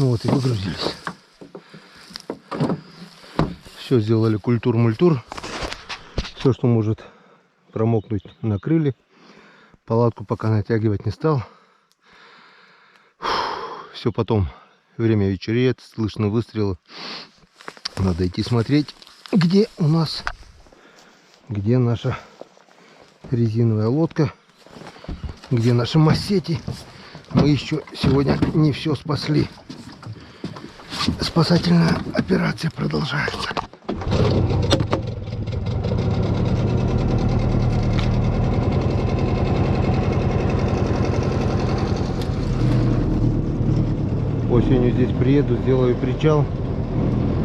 Ну вот и выгрузились. Все сделали культур-мультур. Все, что может промокнуть, накрыли. Палатку пока натягивать не стал. Все, потом время вечереет, слышно выстрелы. Надо идти смотреть, где у нас, где наша резиновая лодка, где наши массети. Мы еще сегодня не все спасли. Спасательная операция продолжается. Осенью здесь приеду, сделаю причал.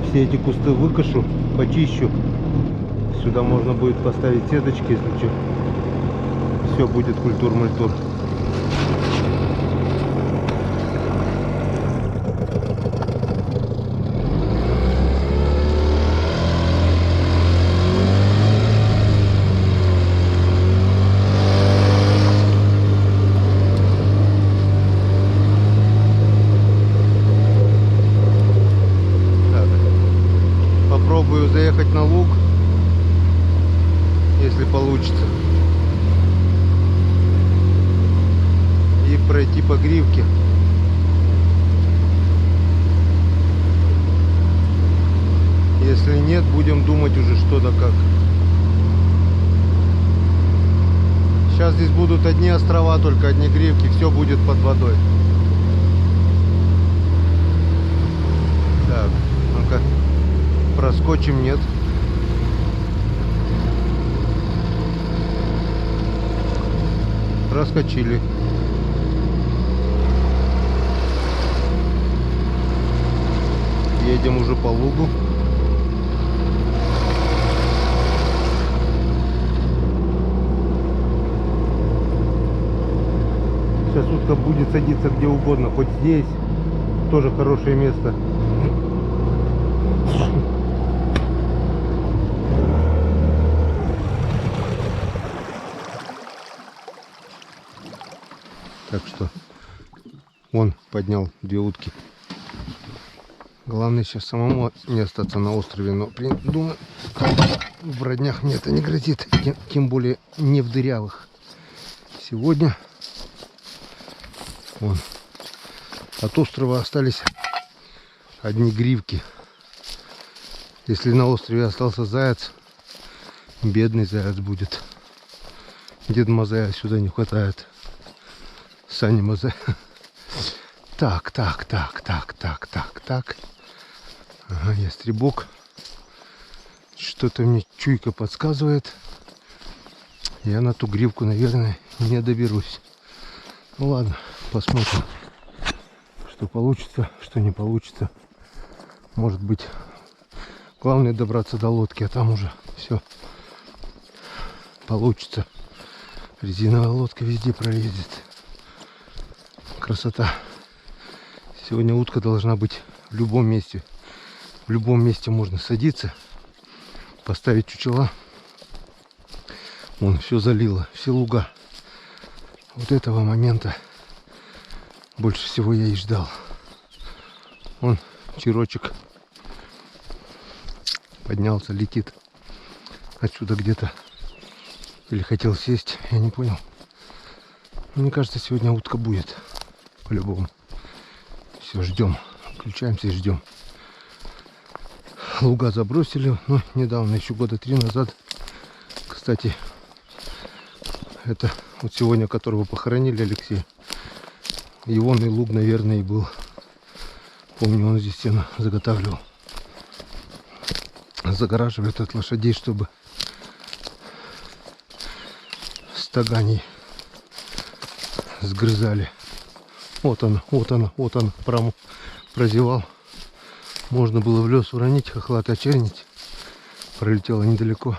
Все эти кусты выкошу, почищу. Сюда можно будет поставить сеточки, если что. Все будет культур-мультур. Попробую заехать на луг, если получится, и пройти по гривке. Если нет, будем думать уже что да как. Сейчас здесь будут одни острова, только одни гривки, все будет под водой. Так, ну-ка. Проскочим, нет. Проскочили. Едем уже по лугу. Сейчас утка будет садиться где угодно, хоть здесь. Тоже хорошее место. Так что он поднял две утки. Главное сейчас самому не остаться на острове. Но думаю, в роднях мне это не грозит. Тем более не в дырявых. Сегодня вон, от острова остались одни гривки. Если на острове остался заяц, бедный заяц будет. Дед Мазая сюда не хватает. Сани Мазая. Так. Ага, ястребок. Что-то мне чуйка подсказывает. Я на ту гривку, наверное, не доберусь. Ну ладно, посмотрим, что получится, что не получится. Может быть, главное добраться до лодки, а там уже все получится. Резиновая лодка везде пролезет. Красота. Сегодня утка должна быть в любом месте. В любом месте можно садиться, поставить чучела. Вон, все залило, все луга. Вот этого момента больше всего я и ждал. Вон чирочек поднялся, летит отсюда где-то. Или хотел сесть, я не понял. Мне кажется, сегодня утка будет. По-любому. Все, ждем. Включаемся и ждем. Луга забросили. Ну, недавно, еще года 3 назад. Кстати, это вот сегодня, которого похоронили, Алексея. Его луг, наверное, и был. Помню, он здесь стену заготавливал. Загораживает от лошадей, чтобы стога не сгрызали. Вот он, прозевал. Можно было в лес уронить, хохлат очернить. Пролетело недалеко.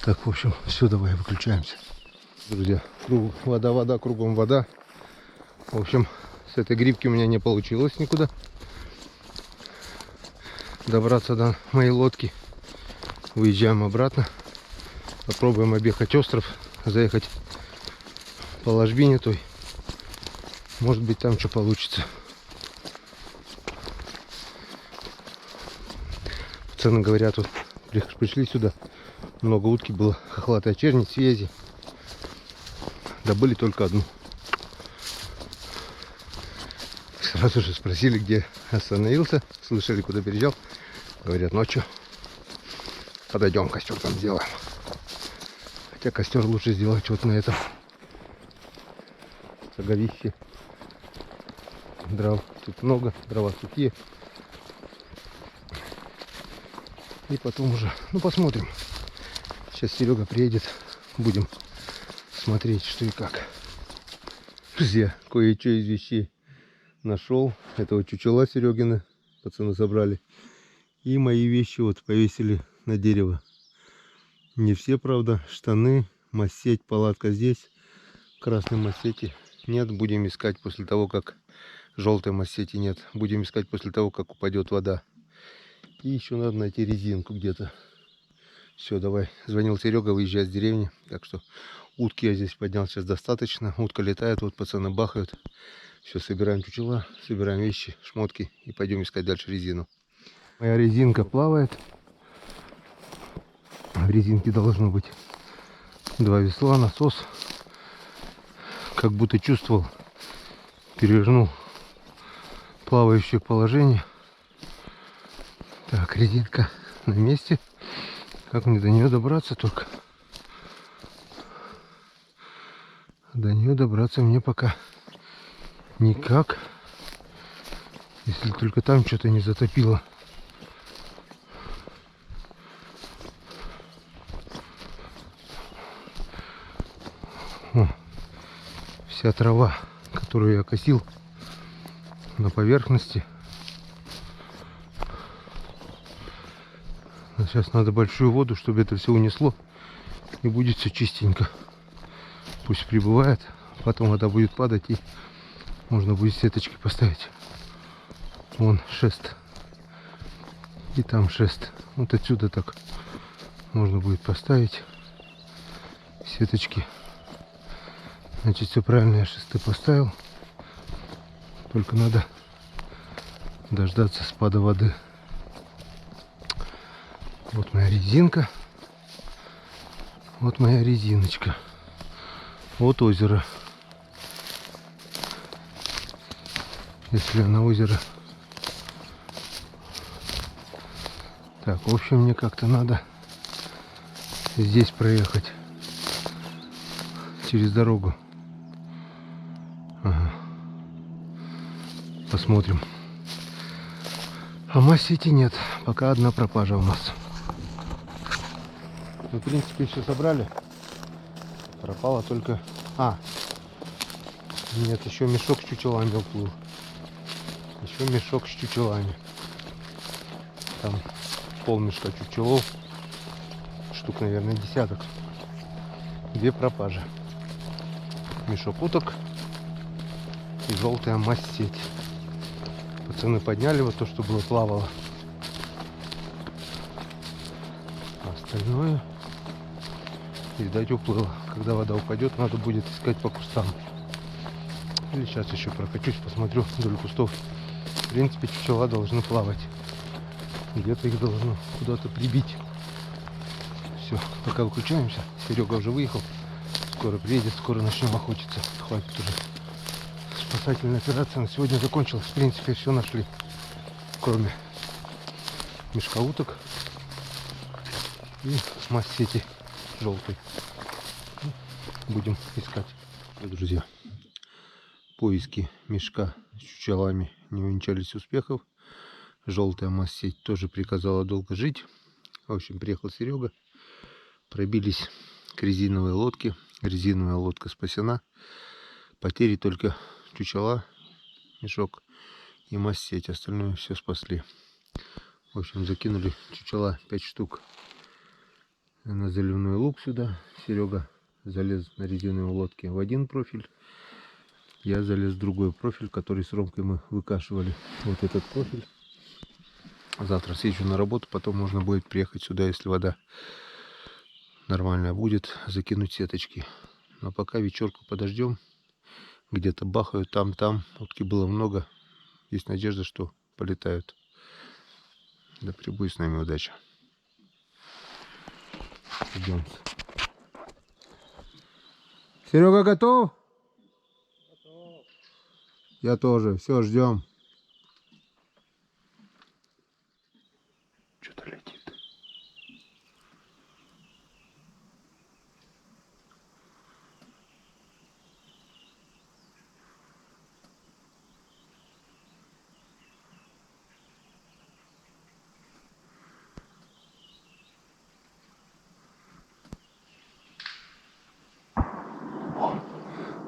Так, в общем, все, давай выключаемся. Друзья, вода, кругом вода. В общем, с этой грибки у меня не получилось никуда добраться до моей лодки. Выезжаем обратно. Попробуем объехать остров, заехать по ложбине той. Может быть, там что получится. Пацаны говорят, вот пришли сюда, много утки было, хохлатая чернь, связи. Добыли только одну. Сразу же спросили, где остановился, слышали, куда переезжал. Говорят, ночью подойдем, костер там сделаем. Хотя костер лучше сделать вот на этом роговище. Дров тут много, дрова сухие. И потом уже, ну посмотрим. Сейчас Серега приедет, будем смотреть, что и как. Друзья, кое-что из вещей нашел. Этого чучела Серегина пацаны забрали. И мои вещи вот повесили на дерево. Не все, правда. Штаны, массеть, палатка здесь. Красной массети нет. Будем искать после того, как... Желтой массети нет. Будем искать после того, как упадет вода. И еще надо найти резинку где-то. Все, давай. Звонил Серега, выезжает с деревни. Так что утки я здесь поднял сейчас достаточно. Утка летает, вот пацаны бахают. Все, собираем чучела, собираем вещи, шмотки и пойдем искать дальше резину. Моя резинка плавает. В резинке должно быть 2 весла, насос. Как будто чувствовал, перевернул плавающее положение. Так, резинка на месте. Как мне до нее добраться только? До нее добраться мне пока никак. Если только там что-то не затопило. О, вся трава, которую я косил, на поверхности. Сейчас надо большую воду, чтобы это все унесло. И будет все чистенько. Пусть прибывает. Потом вода будет падать, и можно будет сеточки поставить. Вон шест. И там шест. Вот отсюда так можно будет поставить сеточки. Значит, все правильно, я шесты поставил. Только надо дождаться спада воды. Вот моя резинка. Вот моя резиночка. Вот озеро. Если на озеро. Так, в общем, мне как-то надо здесь проехать. Через дорогу. Ага. Посмотрим. А массети нет. Пока одна пропажа у нас. Ну, в принципе, все собрали. Пропало только... Нет, еще мешок с чучелами уплыл. Еще мешок с чучелами. Там полмешка чучелов. Штук, наверное, десяток. 2 пропажи. Мешок уток и желтая массеть. Пацаны подняли вот то, что было плавало. А остальное, видать, уплыло. Когда вода упадет, надо будет искать по кустам. Или сейчас еще прокачусь, посмотрю вдоль кустов. В принципе, чучела должны плавать. Где-то их должно куда-то прибить. Все, пока выключаемся. Серега уже выехал. Скоро приедет, скоро начнем охотиться. Хватит уже. Спасательная операция на сегодня закончилась. В принципе, все нашли. Кроме мешка уток и массети желтой. Будем искать. Друзья, поиски мешка с чучелами не увенчались успехов. Желтая массеть тоже приказала долго жить. В общем, приехал Серега. Пробились к резиновой лодке. Резиновая лодка спасена. Потери только чучела, мешок и массеть. Остальное все спасли. В общем, закинули чучела 5 штук на заливной луг сюда. Серега залез на резиновой лодке в один профиль. Я залез в другой профиль, который с Ромкой мы выкашивали. Вот этот профиль. Завтра съезжу на работу, потом можно будет приехать сюда, если вода нормальная будет, закинуть сеточки. Но пока вечерку подождем. Где-то бахают там. Утки было много. Есть надежда, что полетают. Да прибудь с нами удача. Идем. Серега готов? Готов. Я тоже. Все, ждем. Что-то летит.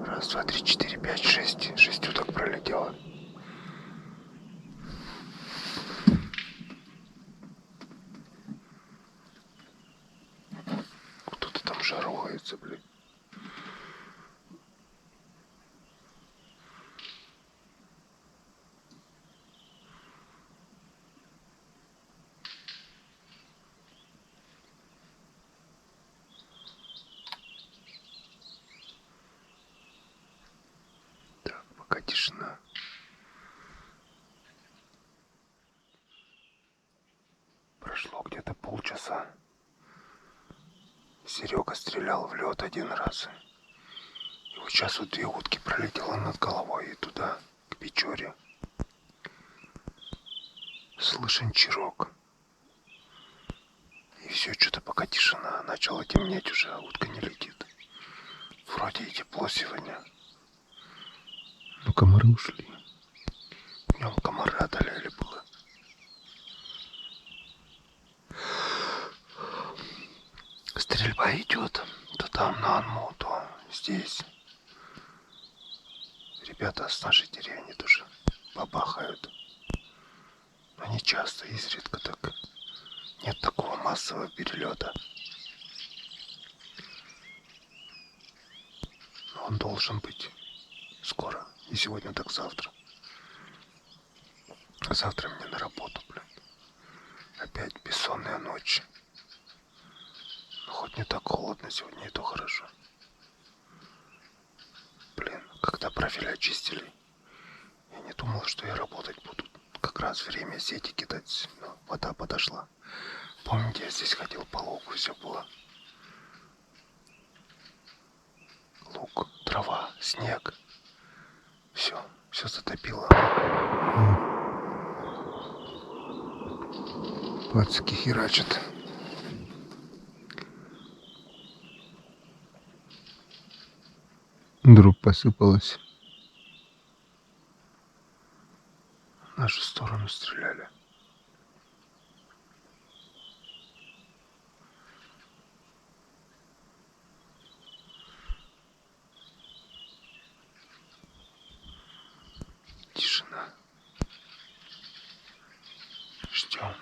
Раз, два, три, четыре, пять, шесть. 6 уток пролетело. Кто-то там жаруется, блин. Так, пока тишина. Прошло где-то полчаса. Серега стрелял в лед 1 раз. И вот сейчас вот 2 утки пролетело над головой и туда, к Печоре. Слышен чирок. И все, что-то пока тишина. Начало темнеть уже, а утка не летит. Вроде и тепло сегодня. Но комары ушли. Днем комары одолели было. Стрельба идет. То там на Анму, то здесь. Ребята с нашей деревни тоже бабахают. Но не часто, изредка так. Нет такого массового перелета. Но он должен быть скоро. Не сегодня, так завтра. А завтра мне на работу, блин. Опять бессонная ночь. Но хоть не так холодно сегодня, и то хорошо. Блин, когда профиль очистили, я не думал, что я работать буду. Как раз время сети кидать, но вода подошла. Помните, я здесь ходил по лугу, все было. Луг, трава, снег. Все затопило. Пацки херачат. Дробь посыпалась. В нашу сторону стреляли. Тишина. Ждем.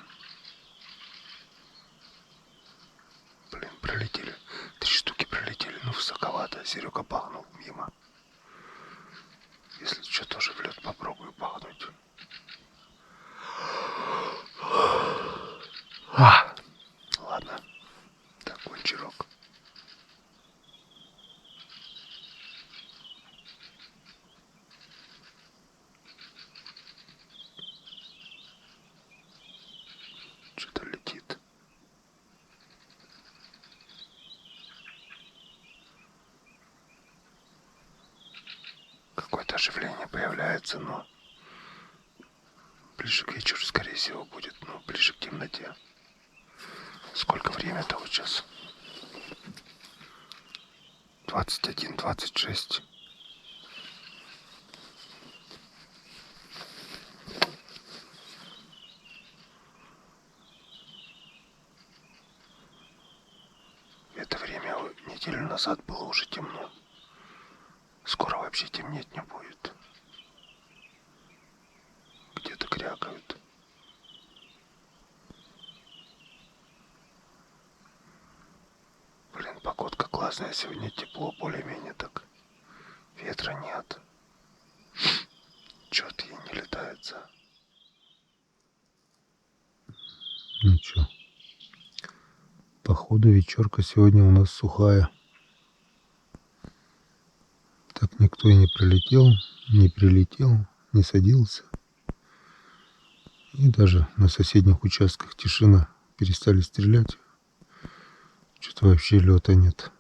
Блин, пролетели. 3 штуки пролетели. Ну, высоковато. Серега бахнул мимо. Если что, тоже в лед попробую бахнуть. Ладно. Такой чирок. Что-то летит. Какое-то оживление появляется, но ближе к вечеру, скорее всего, будет. Ну, ближе к темноте. Сколько время-то вот сейчас? 21:26. Это время неделю назад было уже темно. Скоро вообще темнеть не будет. Где-то крякают. Блин, погодка классная. Сегодня тепло, более-менее так. Ветра нет. Чё-то ей не летается. Ну чё, походу вечерка сегодня у нас сухая. Так никто и не прилетел, не прилетел, не садился. И даже на соседних участках тишина. Перестали стрелять. Что-то вообще лета нет.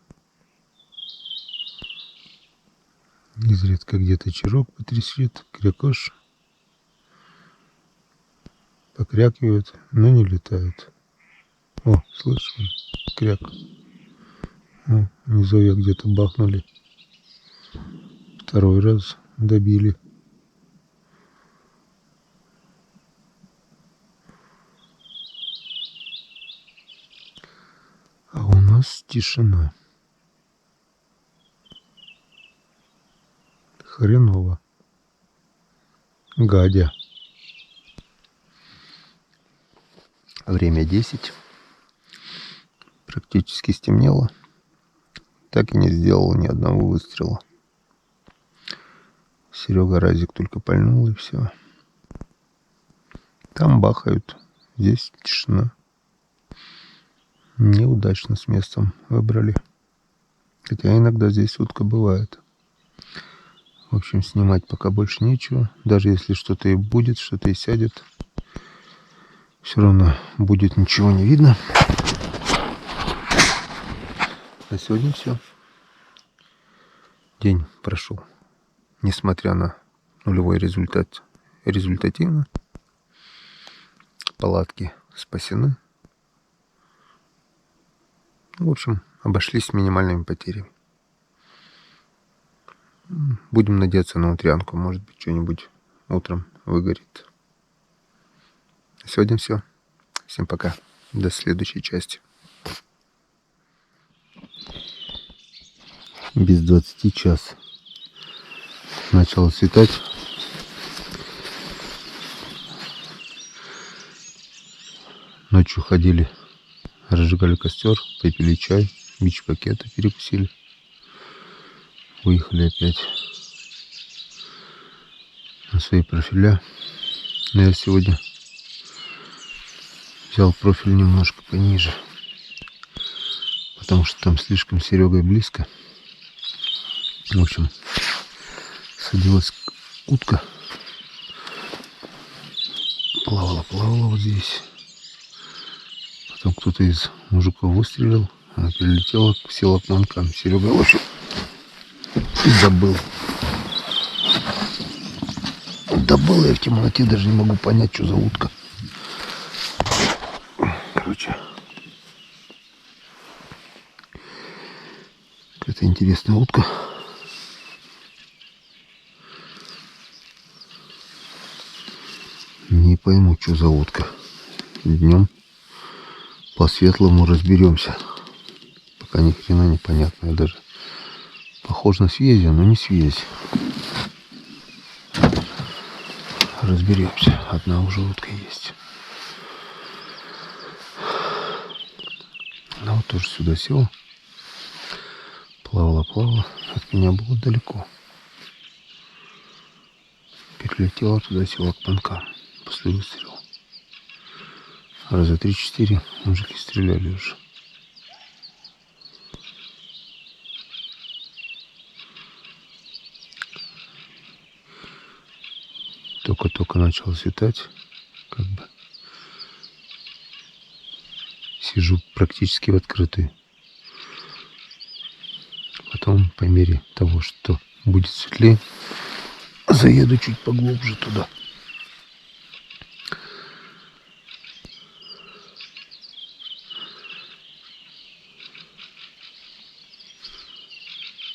Изредка где-то чирок потрясет, крякош. Покрякивают, но не летают. О, слышишь, кряк. О, внизу где-то бахнули. Второй раз добили. А у нас тишина. Хреново. Гадя. Время 10. Практически стемнело. Так и не сделал ни одного выстрела. Серега разик только пальнул и все. Там бахают. Здесь тишина. Неудачно с местом выбрали. Хотя иногда здесь утка бывает. В общем, снимать пока больше нечего. Даже если что-то и будет, что-то и сядет, все равно будет ничего не видно. На сегодня все. День прошел, несмотря на нулевой результат, результативно. Палатки спасены. В общем, обошлись с минимальными потерями. Будем надеяться на утрянку. Может быть, что-нибудь утром выгорит. Сегодня все. Всем пока. До следующей части. Без 20 час. Начало светать. Ночью ходили, разжигали костер, попили чай, бич-пакеты перекусили. Выехали опять на свои профиля. Но я сегодня взял профиль немножко пониже, потому что там слишком с Серегой близко. В общем, садилась утка, плавала вот здесь. Потом кто-то из мужиков выстрелил, она перелетела, села к манкам. Серега, в общем, забыл. Добыл я в темноте, даже не могу понять, что за утка. Короче, какая-то интересная утка. Не пойму, что за утка. Днем по-светлому разберемся. Пока ни хрена непонятно. Я даже похож на связи, но не связь. Разберемся. Одна уже утка есть. Она вот тоже сюда села. Плавала. От меня было далеко. Перелетела туда, села к панкам. После выстрела. Раза 3-4 мужики стреляли уже. Только начало светать, как бы сижу практически в открытую. Потом, по мере того, что будет светлее, заеду чуть поглубже туда.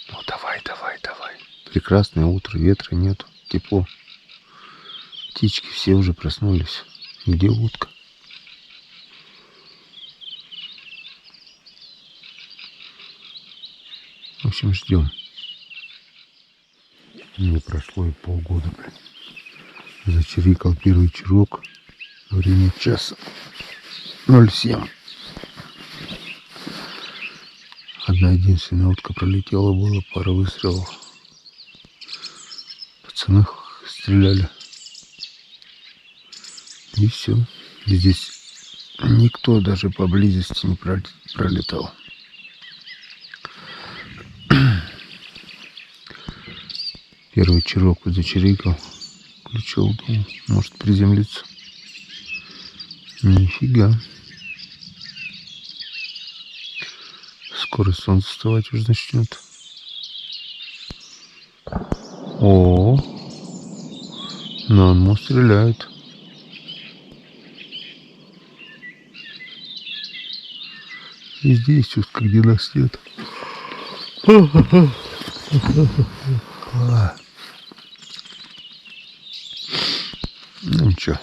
Ну давай. Прекрасное утро, ветра нету, тепло. Птички все уже проснулись. Где утка? В общем, ждем. Не прошло и полгода, блин. Зачирикал первый чирок. Время часа 07. Одна единственная утка пролетела, было пара выстрелов. Пацаны стреляли. И все. Здесь никто даже поблизости не пролетал. Первый чирок вот зачирикал. Включил, думал, может приземлиться. Нифига. Скоро солнце вставать уже начнет. О, на анму стреляют. И здесь чувство, где нас нет. Ну ничего.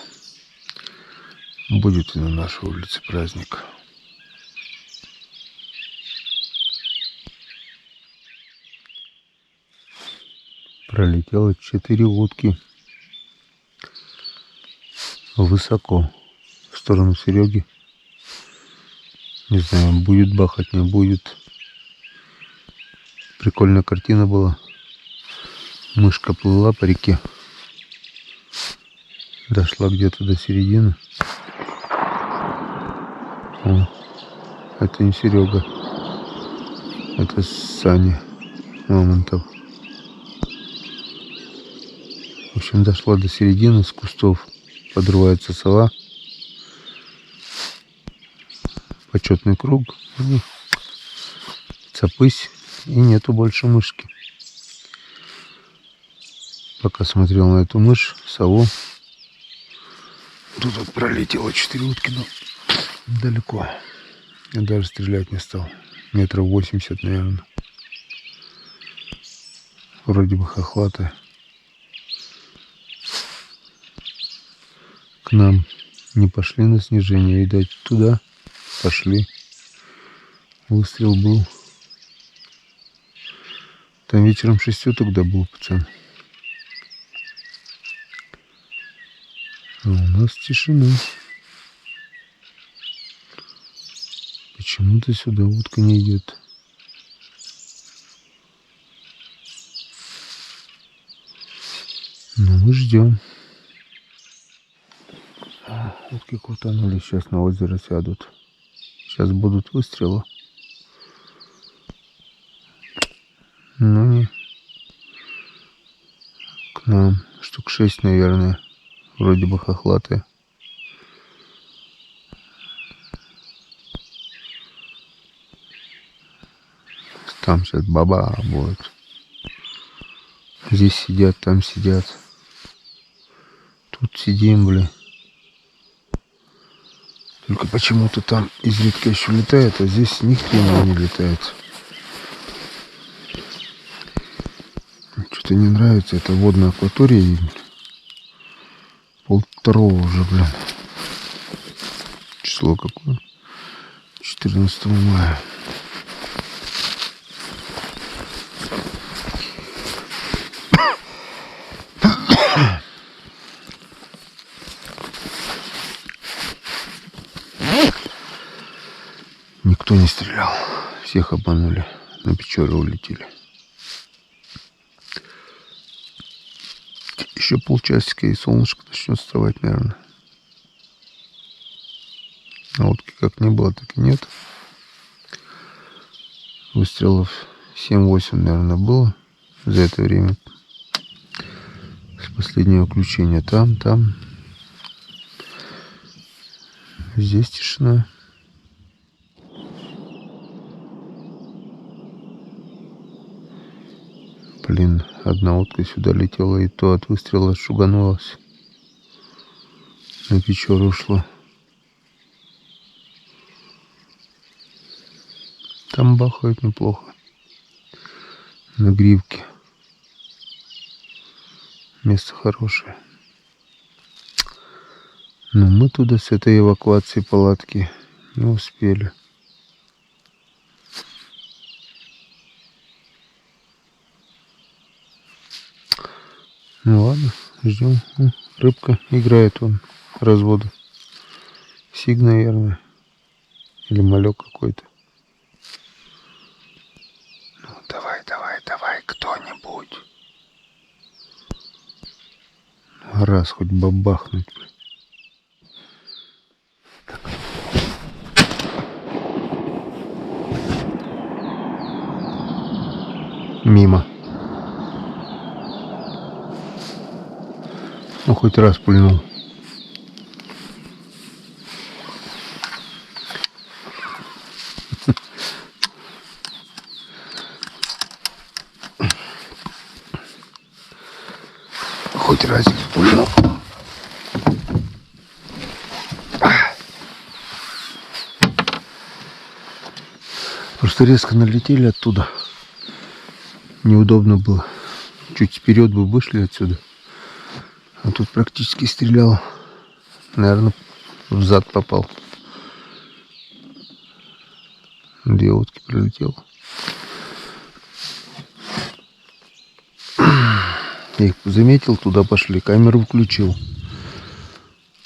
Будет и на нашей улице праздник. Пролетело 4 утки. Высоко. В сторону Сереги. Не знаю, будет бахать, не будет. Прикольная картина была. Мышка плыла по реке. Дошла где-то до середины. О, это не Серега. Это Саня Мамонтов. В общем, дошла до середины, с кустов подрывается сова. Почетный круг. И цапысь. И нету больше мышки. Пока смотрел на эту мышь, сову. Тут вот пролетело 4 утки, но далеко. Я даже стрелять не стал. Метров 80, наверное. Вроде бы хохлатая. К нам не пошли на снижение. Видать, туда пошли. Выстрел был. Там вечером 6 уток добыл, пацан. А у нас тишина. Почему-то сюда утка не идет. Но мы ждем. Утки крутанули, сейчас на озеро сядут. Сейчас будут выстрелы. Ну не. К нам штук 6, наверное. Вроде бы хохлатые. Там сейчас баба будет. Здесь сидят, там сидят. Тут сидим, блин. Только почему-то там изредка еще летает, а здесь ни хрена не летает. Что-то не нравится. Это водная акватория. 1:30 уже, блин. Число какое? 14 мая. Никто не стрелял. Всех обманули. На Печоры улетели. Еще полчасика и солнышко начнет вставать, наверное. А утки как не было, так и нет. Выстрелов 7-8, наверное, было за это время. С последнего включения. Там. Здесь тишина. Блин, одна утка сюда летела, и то от выстрела шуганулась. На Печору ушла. Там бахают неплохо. На гривке. Место хорошее. Но мы туда с этой эвакуацией палатки не успели. Ну ладно, ждем. Рыбка играет, он развода. Сиг, наверное. Или малек какой-то. Ну давай, кто-нибудь. Раз хоть бабахнуть. Мимо. Ну, хоть раз пульнул. хоть разик пульнул. Просто резко налетели оттуда. Неудобно было. Чуть вперед бы вышли отсюда. А тут практически стрелял. Наверное, в зад попал. 2 утки прилетело. Я их заметил, туда пошли, камеру включил.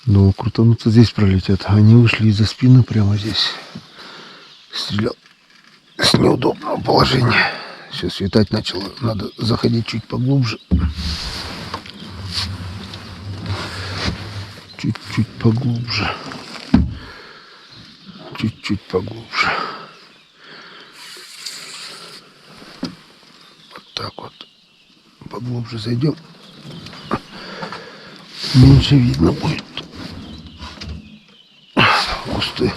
Думал, крутануться здесь пролетят. Они вышли из-за спины прямо здесь. Стрелял с неудобного положения. Сейчас светать начало. Надо заходить чуть поглубже. Чуть-чуть поглубже. Чуть-чуть поглубже. Вот так вот. Поглубже зайдем. Меньше видно будет. Кусты.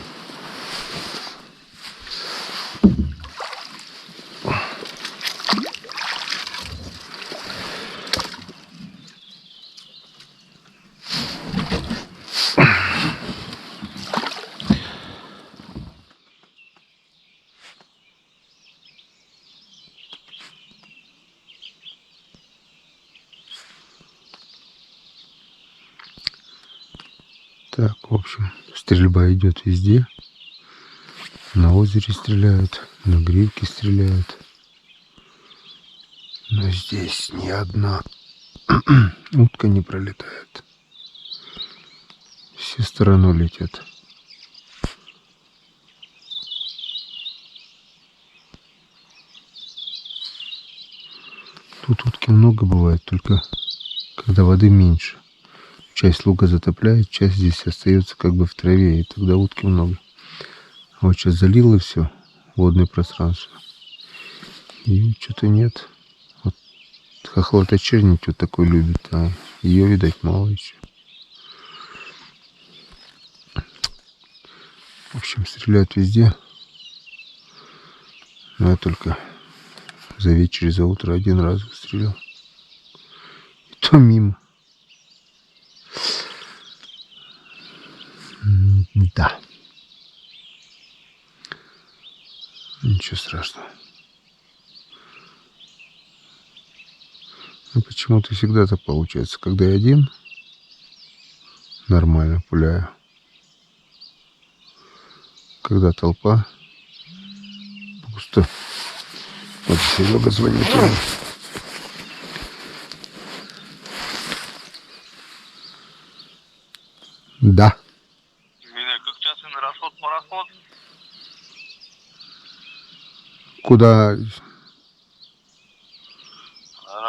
Так, в общем, стрельба идет везде. На озере стреляют, на гривке стреляют. Но здесь ни одна утка не пролетает. Все стороны летят. Тут утки много бывает, только когда воды меньше. Часть луга затопляет, часть здесь остается как бы в траве, и тогда утки много. А вот сейчас залило все, водное пространство. И что-то нет. Вот хохлатая чернить вот такой любит, а ее, видать, мало еще. В общем, стреляют везде. Но я только за вечер и за утро 1 раз выстрелил. И то мимо. Да. Ничего страшного. Но почему-то всегда так получается. Когда я один, нормально пуляю. Когда толпа, пусто. Вот Серега звонит. Да. Как часто на расход-пароход? Куда?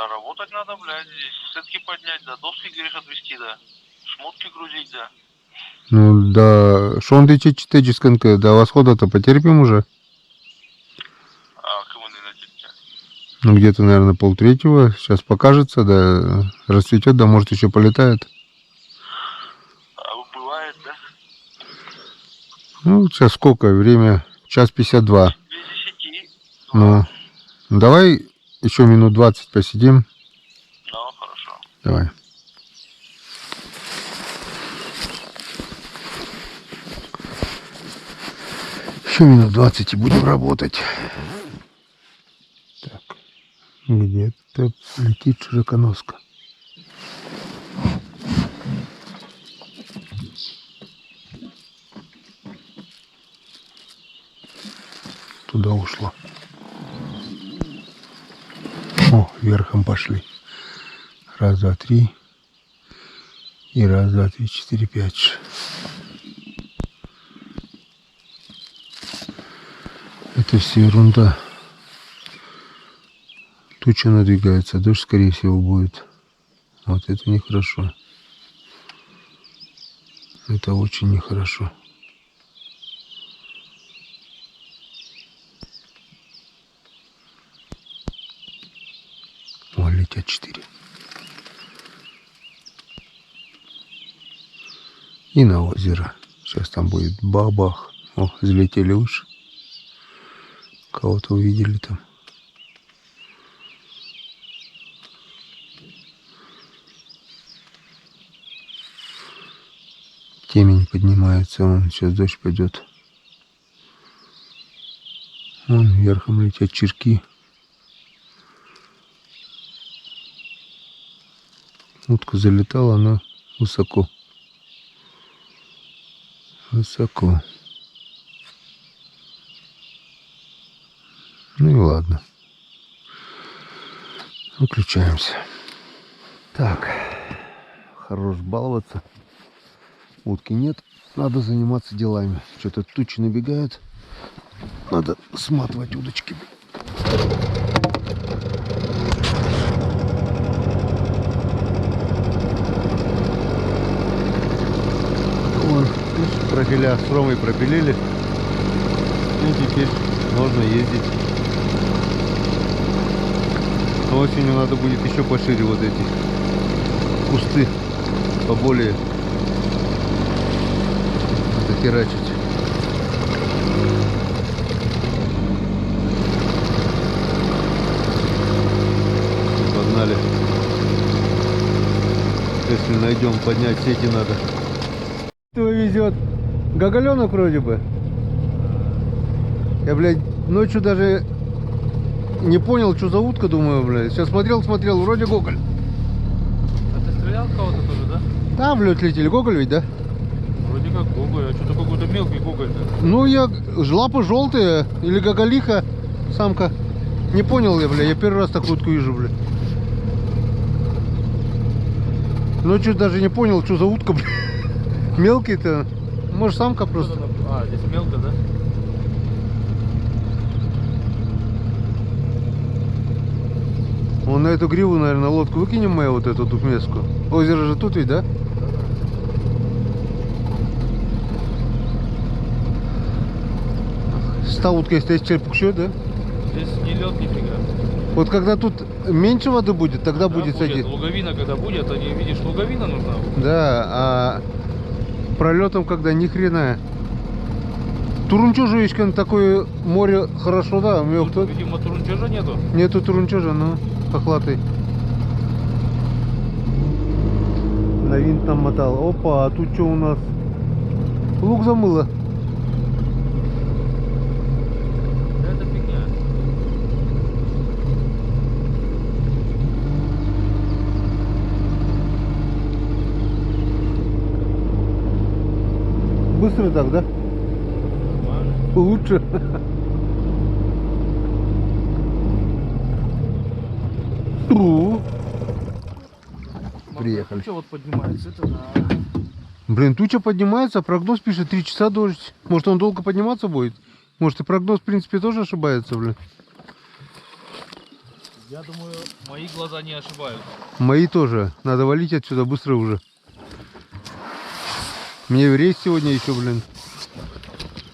Работать надо, блядь, здесь. Сетки поднять, да, доски, говоришь, отвезти, да. Шмотки грузить, да. Ну да, что он течет конкретно? До восхода-то потерпим уже. А кому не натечь? Ну где-то, наверное, 2:30. Сейчас покажется, да, расцветет, да, может еще полетает. А бывает, да? Ну, сейчас сколько? Время 1:52. Без 10. Ну, давай еще минут 20 посидим. Ну, хорошо. Давай. Еще минут 20 и будем работать. Так, где-то летит широконоска. Туда ушло. О, верхом пошли. 1, 2, 3. И 1, 2, 3, 4, 5. Это все ерунда. Туча надвигается, дождь, скорее всего, будет. Вот это нехорошо. Это очень нехорошо. О, летят 4. И на озеро. Сейчас там будет бабах. О, взлетели выше. Кого-то увидели там. Темень поднимается, вон сейчас дождь пойдет. Вон верхом летят чирки. Утка залетала, она высоко. Высоко. Ну и ладно. Выключаемся. Так. Хорош баловаться. Утки нет. Надо заниматься делами. Что-то тучи набегают. Надо сматывать удочки. Вон, профиля с Ромой пропилили. И теперь можно ездить. Но осенью надо будет еще пошире вот эти кусты поболее захерачить. Погнали. Если найдем, поднять сети надо. Кто везет? Гоголенок вроде бы. Я, блядь, ночью даже не понял, что за утка, думаю, блядь. Сейчас смотрел, вроде гоголь. А ты стрелял кого-то тоже, да? Там в лед летели. Гоголь ведь, да? Вроде как гоголь, а что-то какой-то мелкий гоголь-то. Ну, лапы желтые или гоголиха, самка. Не понял я, бля, я первый раз такую утку вижу, бля. Ночью даже не понял, что за утка, бля. Мелкий-то. Может, самка просто. А, здесь мелко, да? Вон на эту гриву, наверное, лодку выкинем мы вот эту тухмеску. Озеро же тут ведь, да? Ста утка, если есть черпук еще, да? Здесь не лед, нифига. Вот когда тут меньше воды будет, тогда Да, будет садить. Луговина, когда будет, они, видишь, луговина нужна. Да, а пролетом, когда ни хрена. Турунчужечка, такое море хорошо, да? У меня Тут, видимо, турунчажа нету. нету турунчужа, ну, хохлатый. На винт там мотал. Опа, а тут что у нас? Лук замыло. Это фигня. Быстро так, да? Нормально. Лучше. Приехали. Что вот поднимается, это да. Блин, туча поднимается, а прогноз пишет 3 часа дождь. Может, он долго подниматься будет? Может, и прогноз, в принципе, тоже ошибается, блин. Я думаю, мои глаза не ошибаются. Мои тоже. Надо валить отсюда быстро уже. Мне в рейс сегодня еще, блин.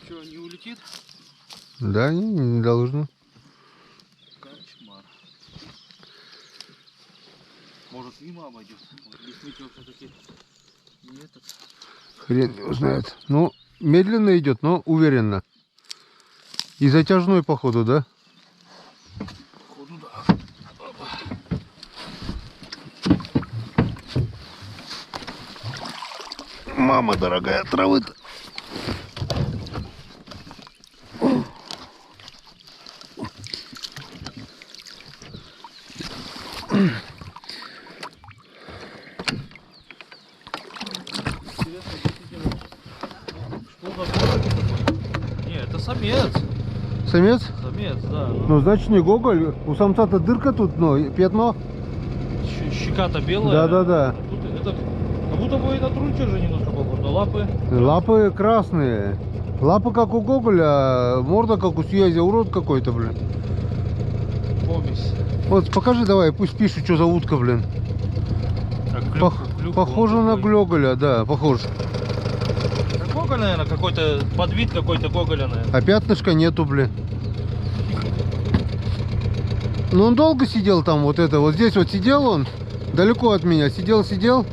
Что, не улетит? Да, не должно. Кошмар. Может, мимо обойдет? Действительно, все-таки не этот. Хрен его знает. Ну, медленно идет, но уверенно. И затяжной, походу, да? Походу, да. Мама дорогая, травы-то. Не, это самец. Самец? Самец, да. Ну, значит, не гоголь. У самца-то дырка тут, ну, пятно. Щека-то белая. Да-да-да. Тут это, как будто бы это трунчер немножко похож, но лапы. Лапы красные. Лапы как у гоголя, а морда как у связи. Урод какой-то, блин. Помесь. Вот покажи давай, пусть пишут, что за утка, блин. Как Похоже на гоголя, да, похож. Гоголь, наверное, какой-то подвид какой-то гоголя, наверное. А пятнышка нету, блин. Ну он долго сидел там, вот здесь вот сидел он, далеко от меня, сидел.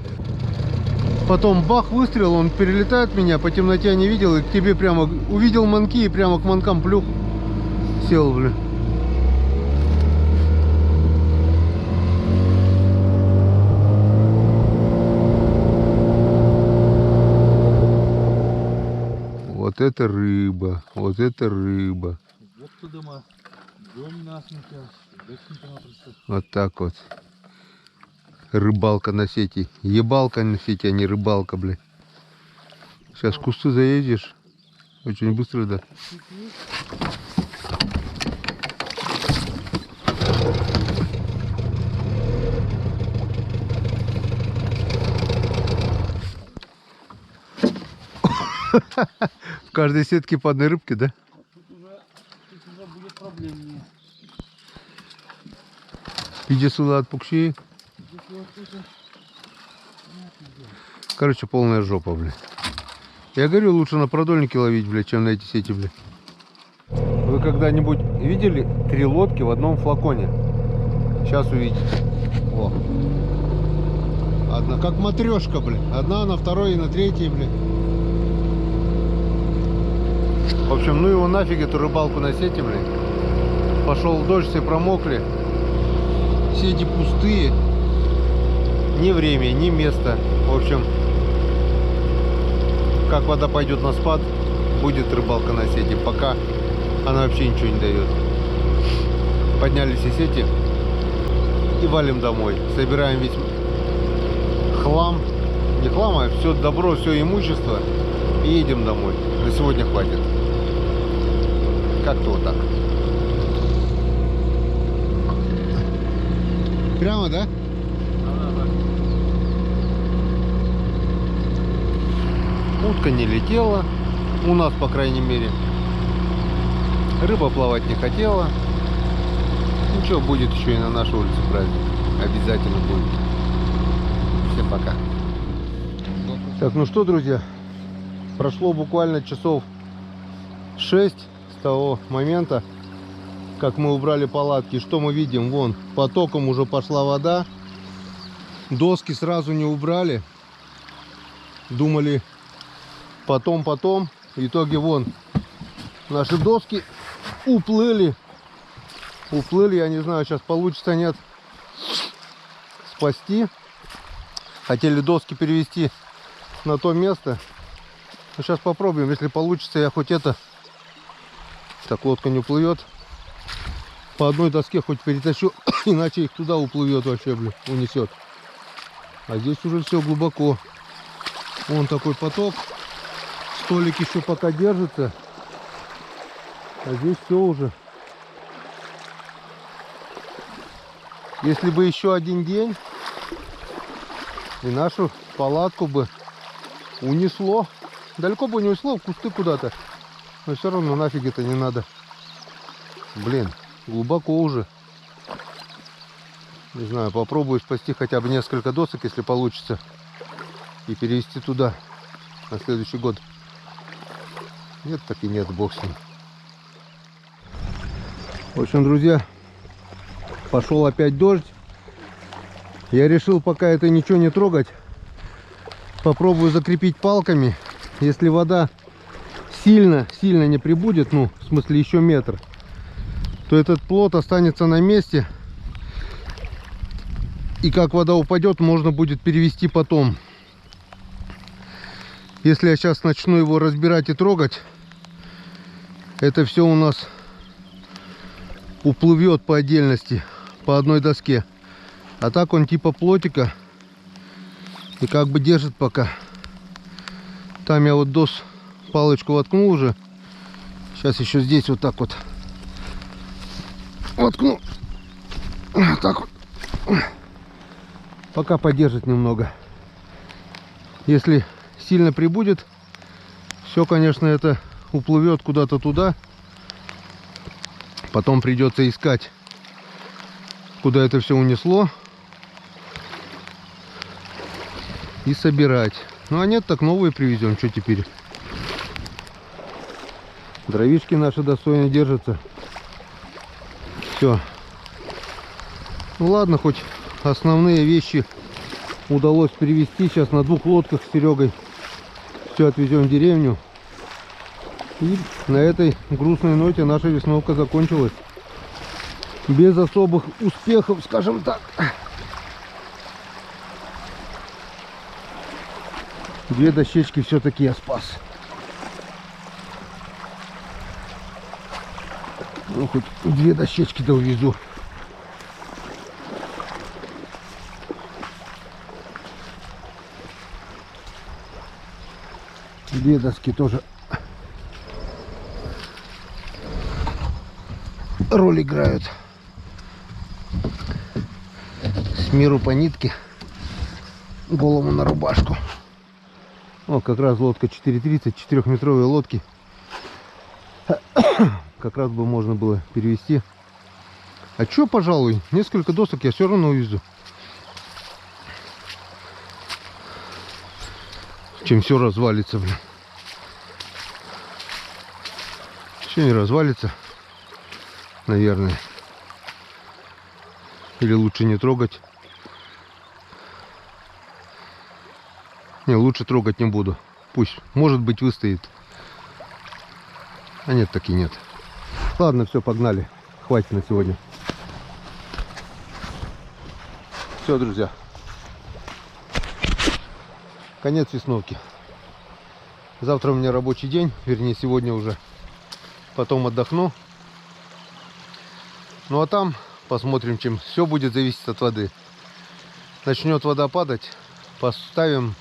Потом бах, выстрел, он перелетает меня, по темноте я не видел, и к тебе прямо, увидел манки и прямо к манкам плюх, сел, блин. это рыба. Вот это рыба. Вот туда мы дом насмерть, просто. Вот так вот. Рыбалка на сети. Ебалка на сети, а не рыбалка, блядь. Сейчас в кусты заедешь. Очень быстро, да. В каждой сетке по одной рыбке, да? Тут уже будет проблемнее. Иди сюда от пукши. Короче, полная жопа, блядь. Я говорю, лучше на продольнике ловить, блядь, чем на эти сети, блядь. Вы когда-нибудь видели 3 лодки в одном флаконе? Сейчас увидите. О. Одна, как матрешка, блядь. Одна на второй и на третьей, блядь. В общем, ну его нафиг, эту рыбалку на сети, блядь. Пошел дождь, все промокли. Сети пустые. Ни время, ни место. В общем, как вода пойдет на спад, будет рыбалка на сети. Пока она вообще ничего не дает. Подняли все сети и валим домой. Собираем весь хлам. Не хлам, а все добро, все имущество. И едем домой. На сегодня хватит. Как-то вот так. Прямо, да? Утка не летела. У нас, по крайней мере. Рыба плавать не хотела. Ничего, будет еще и на нашей улице праздник. Обязательно будет. Всем пока. Так, ну что, друзья. Прошло буквально часов 6 с того момента, как мы убрали палатки. Что мы видим? Вон, потоком уже пошла вода. Доски сразу не убрали. Думали потом. В итоге вон наши доски уплыли. Я не знаю, сейчас получится, нет, спасти. Хотели доски перевести на то место. Но сейчас попробуем. Если получится, я хоть это... Так, лодка не уплывет. По одной доске хоть перетащу, иначе их туда уплывет вообще, блин, унесет. А здесь уже все глубоко. Вон такой поток. Столик еще пока держится. А здесь все уже. Если бы еще один день, и нашу палатку бы унесло. Далеко бы не унесло, в кусты куда-то. Но все равно нафиг это не надо. Блин, глубоко уже. Не знаю, попробую спасти хотя бы несколько досок, если получится. И перевести туда на следующий год. Нет, так и нет, бог с ним. В общем, друзья, пошел опять дождь. Я решил пока это ничего не трогать. Попробую закрепить палками. Если вода сильно не прибудет, ну, в смысле еще метр, то этот плот останется на месте. И как вода упадет, можно будет перевести потом. Если я сейчас начну его разбирать и трогать, это все у нас уплывет по отдельности, по одной доске. А так он типа плотика и как бы держит пока. Там я вот палочку воткнул уже. Сейчас еще здесь вот так вот воткну. Вот так вот. Пока подержит немного. Если сильно прибудет, все, конечно, это уплывет куда-то туда. Потом придется искать, куда это все унесло, и собирать. Ну а нет, так новые привезем. Что теперь? Дровишки наши достойно держатся. Все. Ну ладно, хоть основные вещи удалось перевезти. Сейчас на 2 лодках с Серегой все отвезем в деревню. И на этой грустной ноте наша весновка закончилась. Без особых успехов, скажем так. 2 дощечки все-таки я спас. Ну, хоть 2 дощечки-то увезу. Две доски тоже роль играют. С миру по нитке, голому на рубашку. О, как раз лодка 4.30, 4-метровые лодки. Как раз бы можно было перевести. А чё, пожалуй, несколько досок я все равно увезу. Чем все развалится, блин. Все не развалится, наверное. Или лучше не трогать. Не, лучше трогать не буду. Пусть, может быть, выстоит. А нет, так и нет. Ладно, все, погнали. Хватит на сегодня. Все, друзья. Конец весновки. Завтра у меня рабочий день. Вернее, сегодня уже. Потом отдохну. Ну а там посмотрим, чем. Все будет зависеть от воды. Начнет вода падать. Поставим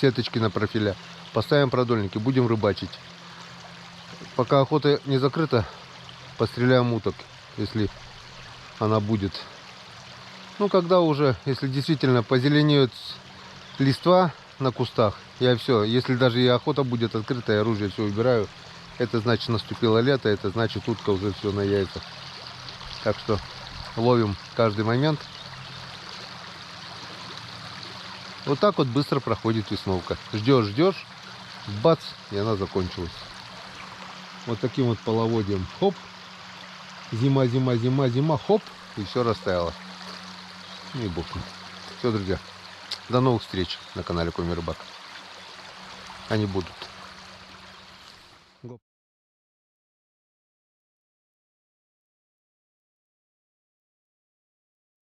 сеточки на профиля. Поставим продольники. Будем рыбачить. Пока охота не закрыта, постреляем уток, если она будет. Ну, когда уже, если действительно позеленеют листва на кустах, я все, если даже и охота будет открыта, я оружие все убираю, это значит наступило лето, это значит утка уже все на яйцах. Так что ловим каждый момент. Вот так вот быстро проходит весновка. Ждешь, бац, и она закончилась. Вот таким вот половодьем. Хоп. Зима, хоп. И все растаяло. И бог. Все, друзья. До новых встреч на канале Коми Рыбак. Они будут.